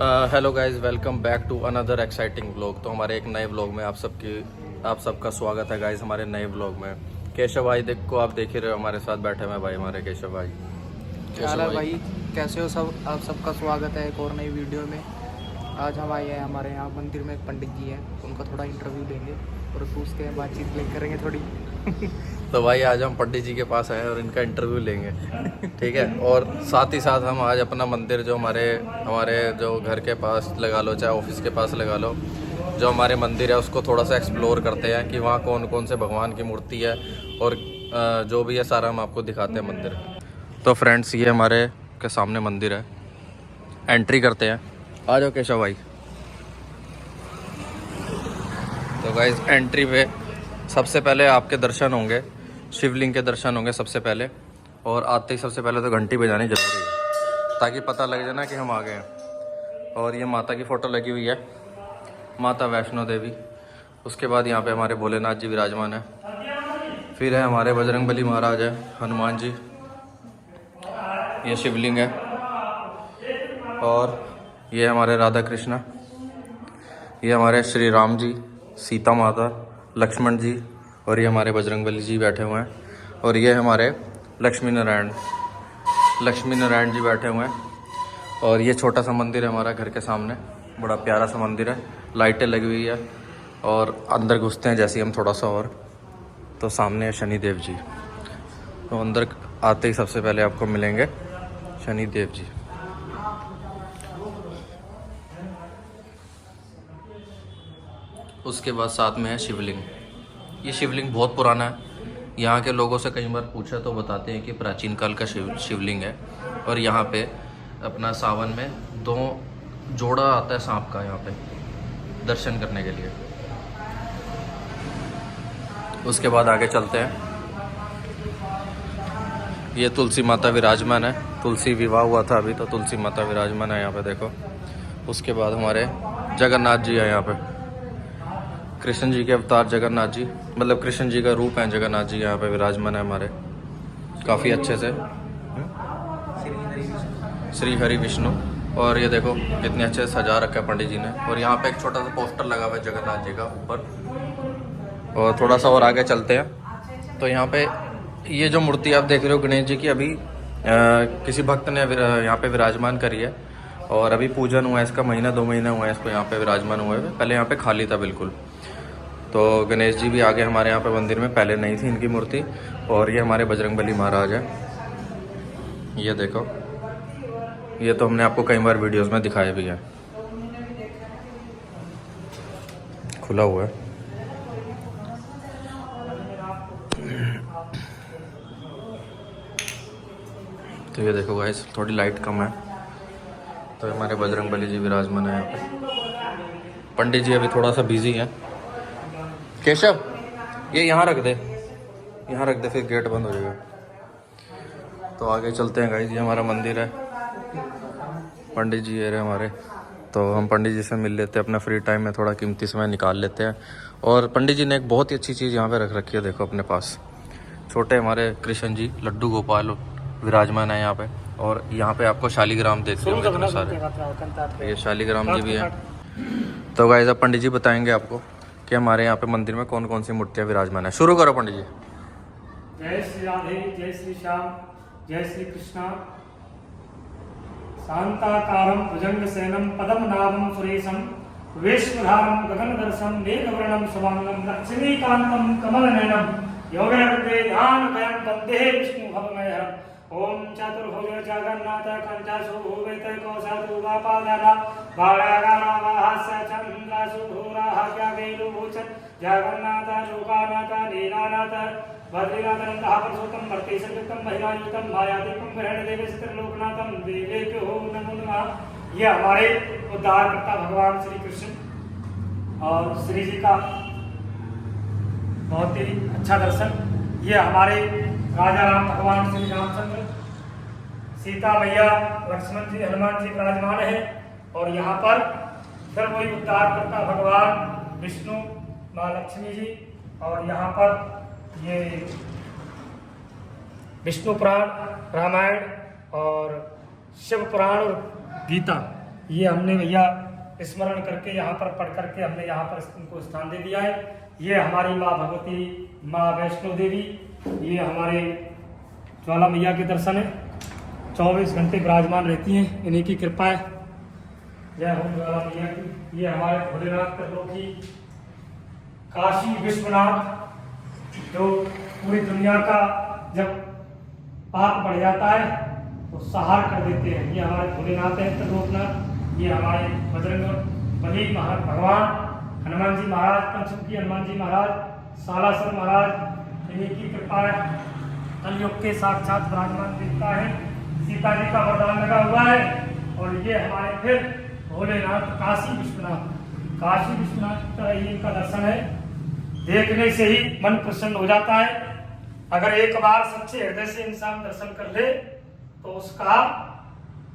Hello guys, welcome back to another exciting vlog. तो हमारे एक नए व्लॉग में आप सबका स्वागत है गाइस। हमारे नए व्लॉग में केशव भाई को आप देख ही रहे हो, हमारे साथ बैठे हुए हैं भाई, हमारे केशव भाई। क्या हाल है भाई, कैसे हो सब? आप सबका स्वागत है एक और नई वीडियो में। आज हम आए हैं हमारे यहाँ मंदिर में, एक पंडित जी हैं, उनका थोड़ा इंटरव्यू लेंगे और पूछते हैं, बातचीत करेंगे थोड़ी। तो भाई आज हम पंडित जी के पास आए हैं और इनका इंटरव्यू लेंगे, ठीक है। और साथ ही साथ हम आज अपना मंदिर जो हमारे जो घर के पास लगा लो, चाहे ऑफिस के पास लगा लो, जो हमारे मंदिर है उसको थोड़ा सा एक्सप्लोर करते हैं कि वहाँ कौन कौन से भगवान की मूर्ति है और जो भी है सारा हम आपको दिखाते हैं मंदिर। तो फ्रेंड्स, ये हमारे के सामने मंदिर है, एंट्री करते हैं। आ जाओ केशव भाई। तो गाइस, एंट्री पे सबसे पहले आपके दर्शन होंगे, शिवलिंग के दर्शन होंगे सबसे पहले। और आते ही सबसे पहले तो घंटी बजानी जरूरी है ताकि पता लग जाए ना कि हम आ गए हैं। और ये माता की फ़ोटो लगी हुई है, माता वैष्णो देवी। उसके बाद यहाँ पे हमारे भोलेनाथ जी विराजमान है। फिर है हमारे बजरंगबली महाराज है, हनुमान जी, ये शिवलिंग है। और ये हमारे राधा कृष्णा, ये हमारे श्री राम जी, सीता माता, लक्ष्मण जी, और ये हमारे बजरंगबली जी बैठे हुए हैं। और ये हमारे लक्ष्मी नारायण जी बैठे हुए हैं। और ये छोटा सा मंदिर है हमारा घर के सामने, बड़ा प्यारा सा मंदिर है, लाइटें लगी हुई है। और अंदर घुसते हैं जैसे ही हम थोड़ा सा और, तो सामने है शनिदेव जी। तो अंदर आते ही सबसे पहले आपको मिलेंगे शनिदेव जी। उसके बाद साथ में है शिवलिंग। ये शिवलिंग बहुत पुराना है, यहाँ के लोगों से कई बार पूछा तो बताते हैं कि प्राचीन काल का शिवलिंग है। और यहाँ पे अपना सावन में 2 जोड़ा आता है सांप का, यहाँ पे दर्शन करने के लिए। उसके बाद आगे चलते हैं। ये तुलसी माता विराजमान है, तुलसी विवाह हुआ था अभी, तो तुलसी माता विराजमान है यहाँ पे, देखो। उसके बाद हमारे जगन्नाथ जी है यहाँ पे, कृष्ण जी के अवतार जगन्नाथ जी, मतलब कृष्ण जी का रूप है जगन्नाथ जी, यहाँ पे विराजमान है हमारे काफ़ी अच्छे से। श्री हरि विष्णु। और ये देखो कितने अच्छे से सजा रखा है पंडित जी ने। और यहाँ पे एक छोटा सा पोस्टर लगा हुआ है जगन्नाथ जी का ऊपर। और थोड़ा सा और आगे चलते हैं तो यहाँ पे ये जो मूर्ति आप देख रहे हो गणेश जी की, अभी किसी भक्त ने यहाँ पे विराजमान करी है। और अभी पूजन हुआ है, इसका महीना 2 महीना हुआ है इसको यहाँ पे विराजमान हुए हुए। पहले यहाँ पे खाली था बिल्कुल। तो गणेश जी भी आगे हमारे यहाँ पे मंदिर में, पहले नहीं थी इनकी मूर्ति। और ये हमारे बजरंगबली महाराज है, ये देखो। ये तो हमने आपको कई बार वीडियोस में दिखाया भी है, खुला हुआ है। तो ये देखो गाइस, थोड़ी लाइट कम है। तो हमारे बजरंगबली जी विराजमान है यहाँ पे। पंडित जी अभी थोड़ा सा बिजी हैं। केशव, ये यहाँ रख दे, यहाँ रख दे, फिर गेट बंद हो जाएगा। तो आगे चलते हैं गाइस, ये हमारा मंदिर है। पंडित जी ये रहे हमारे। तो हम पंडित जी से मिल लेते हैं, अपना फ्री टाइम में थोड़ा कीमती समय निकाल लेते हैं। और पंडित जी ने एक बहुत ही अच्छी चीज़ यहाँ पे रख रखी है, देखो अपने पास। छोटे हमारे कृष्ण जी, लड्डू गोपाल विराजमान है यहाँ पे। और यहाँ पे आपको शालिग्राम देखते होंगे इतने सारे, ये शालिग्राम जी भी हैं। तो गाइस, अब पंडित जी बताएंगे आपको कि हमारे यहाँ पे मंदिर में कौन कौन सी मूर्तियाँ विराजमान है। शुरू करो पंडित जी। जय श्री राधे, जय श्री श्याम, जय श्री कृष्णा। शांताकारं भुजंगसेनं पद्मनाभं सुरेशं वेशधारं गगनदर्शं मेघवर्णं शुभांगं लक्ष्मीकान्तं कमलनयनं योगेन्द्रे ध्यानभयं वन्दे विष्णुभवमयहरम्। ओम चतुर्भुज जगन्नाथ कंठासुभूवैतैकौसादुवापादाना बाळागानावाहास्य चन्द्रासुभूराहाव्यावेलुभूषन् जगन्नाथ लोकानाथ नीलानाथ बद्रीनाथनन्दः पुरुषोत्तम भर्तेशयुक्तं महिलायुक्तं मायादीपं ग्रहणदेवस्त्रिलोकनाथं देवेभ्यो नमो नमः। ये हमारे उद्धारकर्ता भगवान श्री कृष्ण और श्री जी का बहुत ही अच्छा दर्शन। ये हमारे राजा राम भगवान श्री रामचंद्र, सीता मैया, लक्ष्मण जी, हनुमान जी विराजमान है। और यहाँ पर फिर वही उद्धारकर्ता भगवान विष्णु, माँ लक्ष्मी जी। और यहाँ पर ये विष्णु पुराण, रामायण और शिव पुराण और गीता, ये हमने भैया स्मरण करके यहाँ पर पढ़ करके हमने यहाँ पर इनको स्थान दे दिया है। ये हमारी माँ भगवती माँ वैष्णो देवी, ये हमारे ज्वाला मैया के दर्शन है, 24 घंटे विराजमान रहती हैं, इन्हीं की कृपा है। जय हो ज्वाला मैया की। ये हमारे भोलेनाथ त्रिलोकी काशी विश्वनाथ, जो पूरी दुनिया का जब पाप बढ़ जाता है तो सहार कर देते हैं। ये हमारे भोलेनाथ है त्रिलोकनाथ। ये हमारे बजरंग बली भगवान हनुमान जी महाराज, पंचमुखी हनुमान जी महाराज, सालासर महाराज, इन्हीं की कृपा है। कलयुग के साक्षात विराजमान देवता है, सीता जी का वरदान लगा हुआ है। और ये हमारे फिर भोलेनाथ काशी विश्वनाथ, काशी विश्वनाथ का ये इनका दर्शन है। देखने से ही मन प्रसन्न हो जाता है। अगर एक बार सच्चे हृदय से इंसान दर्शन कर ले तो उसका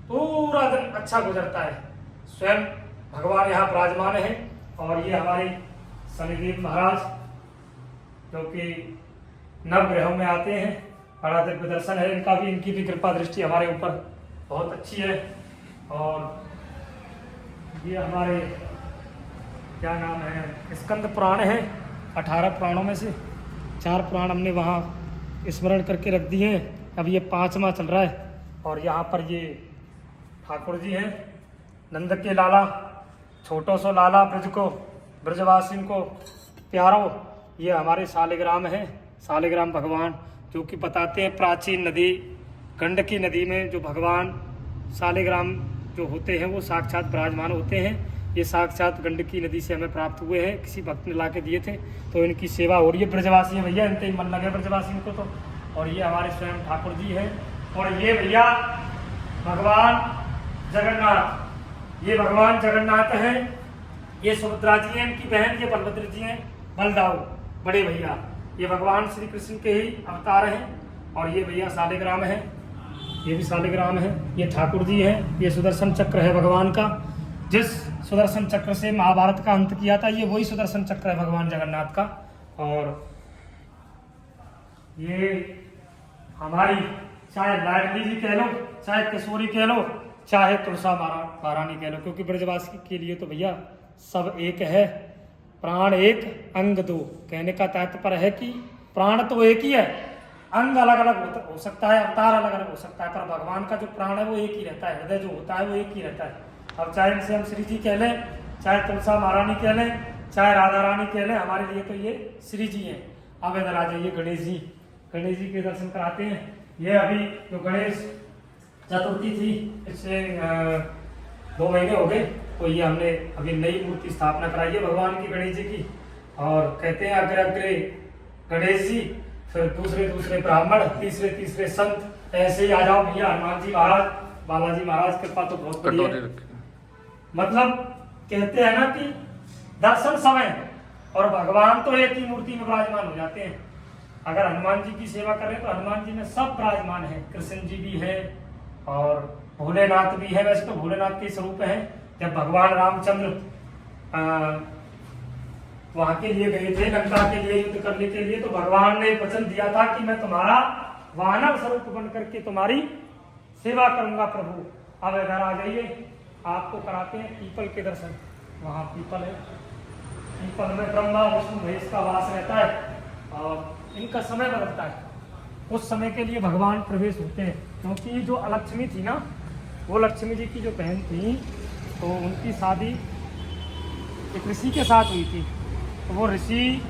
पूरा दिन अच्छा गुजरता है। स्वयं भगवान यहाँ विराजमान है। और ये हमारे शनिदेव महाराज, जो कि नवग्रहों में आते हैं, बड़ा दिव्य दर्शन है इनका भी। इनकी भी कृपा दृष्टि हमारे ऊपर बहुत अच्छी है। और ये हमारे क्या नाम है, स्कंद पुराण है। 18 पुराणों में से 4 पुराण हमने वहाँ स्मरण करके रख दिए हैं। अब ये 5वां चल रहा है। और यहाँ पर ये ठाकुर जी हैं, नंद के लाला, छोटो सो लाला ब्रज को, ब्रजवासी को प्यारो। ये हमारे शालिग्राम हैं, शालिग्राम भगवान, जो कि बताते हैं प्राचीन नदी गंडकी नदी में जो भगवान शालिग्राम जो होते हैं वो साक्षात विराजमान होते हैं। ये साक्षात गंडकी नदी से हमें प्राप्त हुए हैं, किसी भक्त ने ला के दिए थे, तो इनकी सेवा हो रही है। ब्रजवासी है भैया, इनते ही मन लगे ब्रजवासी को तो। और ये हमारे स्वयं ठाकुर जी हैं। और ये भैया भगवान जगन्नाथ, ये भगवान जगन्नाथ हैं। ये सुभद्रा जी हैं, इनकी बहन, ये बलभद्र जी हैं, बलदाऊ बड़े भैया। ये भगवान श्री कृष्ण के ही अवतार हैं। और ये भैया शालिग्राम है, ये भी शालिग्राम है। ये ठाकुर जी हैं। ये सुदर्शन चक्र है भगवान का, जिस सुदर्शन चक्र से महाभारत का अंत किया था, ये वही सुदर्शन चक्र है भगवान जगन्नाथ का। और ये हमारी चाहे लाडली जी कह लो, चाहे किशोरी कह लो, चाहे तुलसा महारानी कह लो, क्योंकि ब्रजवासी के लिए तो भैया सब एक है। प्राण एक अंग दो, कहने का तात्पर्य है कि प्राण तो एक ही है, अंग अलग अलग हो सकता है, अवतार अलग अलग हो सकता है, पर भगवान का जो प्राण है वो एक ही रहता है, हृदय जो होता है वो एक ही रहता है। अब चाहे इनसे हम श्री जी कह लें, चाहे तुलसा महारानी कह लें, चाहे राधा रानी कह लें, हमारे लिए तो ये श्री जी हैं। अब इधर आ जाइए गणेश जी, गणेश जी के दर्शन कराते हैं। ये अभी जो गणेश चतुर्थी थी, इससे 2 महीने हो गए, तो ये हमने अभी नई मूर्ति स्थापना कराई है भगवान की, गणेश जी की। और कहते हैं अग्रे अग्रे गणेश जी, फिर दूसरे ब्राह्मण, तीसरे संत, ऐसे ही आ जाओ भैया। हनुमान जी महाराज, बालाजी महाराज कृपा तो बहुत बड़ी है। मतलब कहते हैं ना कि दर्शन समय, और भगवान तो एक ही मूर्ति में विराजमान हो जाते हैं। अगर हनुमान जी की सेवा करें तो हनुमान जी में सब विराजमान है, कृष्ण जी भी है और भोलेनाथ भी है। वैसे तो भोलेनाथ के स्वरूप है। जब भगवान रामचंद्र वहां के लिए गए थे, लंका के लिए युद्ध करने के लिए, तो भगवान ने वचन दिया था कि मैं तुम्हारा वानर स्वरूप बन करके तुम्हारी सेवा करूंगा प्रभु। अब इधर आ जाइए, आपको कराते हैं पीपल के दर्शन। वहाँ पीपल है, पीपल में ब्रह्मा विष्णु महेश का वास रहता है और इनका समय बदलता है। उस समय के लिए भगवान प्रवेश होते हैं, क्योंकि जो लक्ष्मी थी ना, वो लक्ष्मी जी की जो बहन थी, तो उनकी शादी एक ऋषि के साथ हुई थी। तो वो ऋषि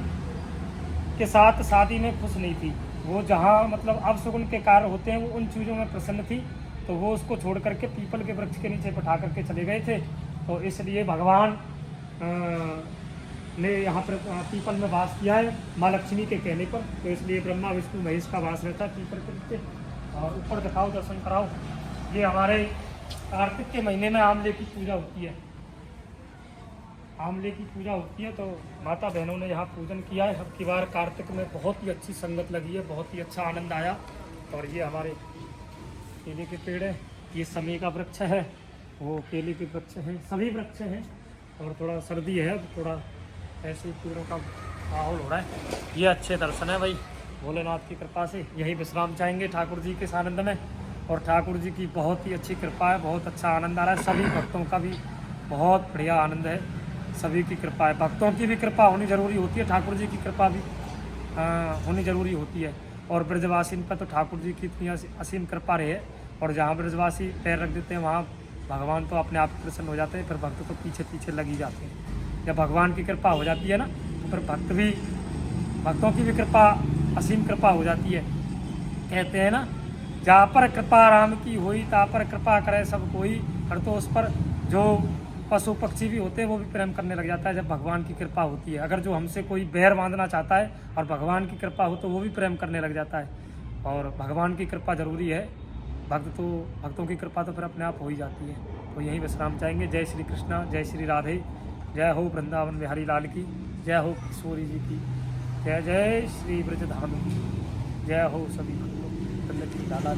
के साथ शादी में खुश नहीं थी। वो जहाँ मतलब अपशगुन के कार्य होते हैं, वो उन चीज़ों में प्रसन्न थी, तो वो उसको छोड़ करके पीपल के वृक्ष के नीचे बैठा करके चले गए थे। तो इसलिए भगवान ने यहाँ पर पीपल में वास किया है माँ लक्ष्मी के कहने पर। तो इसलिए ब्रह्मा विष्णु महेश का वास रहता है पीपल के नीचे। और ऊपर दिखाओ, दर्शन कराओ। ये हमारे कार्तिक के महीने में आमले की पूजा होती है, आमले की पूजा होती है। तो माता बहनों ने यहाँ पूजन किया है। अब की बार कार्तिक में बहुत ही अच्छी संगत लगी है, बहुत ही अच्छा आनंद आया। और ये हमारे केले के पेड़ है, ये समी का वृक्ष है, वो केले के वृक्ष हैं, सभी वृक्ष हैं। और थोड़ा सर्दी है, थोड़ा ऐसे पेड़ों का माहौल हो रहा है। ये अच्छे दर्शन है भाई, भोलेनाथ की कृपा से। यही विश्राम चाहेंगे ठाकुर जी के सानंद में। और ठाकुर जी की बहुत ही अच्छी कृपा है, बहुत अच्छा आनंद आ रहा है। सभी भक्तों का भी बहुत बढ़िया आनंद है, सभी की कृपा है। भक्तों की भी कृपा होनी जरूरी होती है, ठाकुर जी की कृपा भी होनी जरूरी होती है। और ब्रजवासी पर तो ठाकुर जी की इतनी असीम कृपा रही है, और जहाँ ब्रजवासी पैर रख देते हैं वहाँ भगवान तो अपने आप प्रसन्न हो जाते हैं, फिर भक्त तो पीछे पीछे लगी जाते हैं। जब भगवान की कृपा हो जाती है ना, तो फिर भक्तों की भी कृपा असीम कृपा हो जाती है। कहते हैं ना, जहाँ पर कृपा राम की हुई ता पर कृपा करे सब कोई। फिर तो उस पर जो पशु पक्षी भी होते हैं वो भी प्रेम करने लग जाता है जब भगवान की कृपा होती है। अगर जो हमसे कोई बैर बांधना चाहता है और भगवान की कृपा हो तो वो भी प्रेम करने लग जाता है। और भगवान की कृपा जरूरी है, भक्तों की कृपा तो फिर अपने आप हो ही जाती है। तो यहीं विश्राम चाहेंगे। जय श्री कृष्णा, जय श्री राधे, जय हो वृंदावन बिहारी लाल की, जय हो किशोरी जी की, जय जय श्री ब्रजधाम की, जय हो सभी भक्तों की लाला।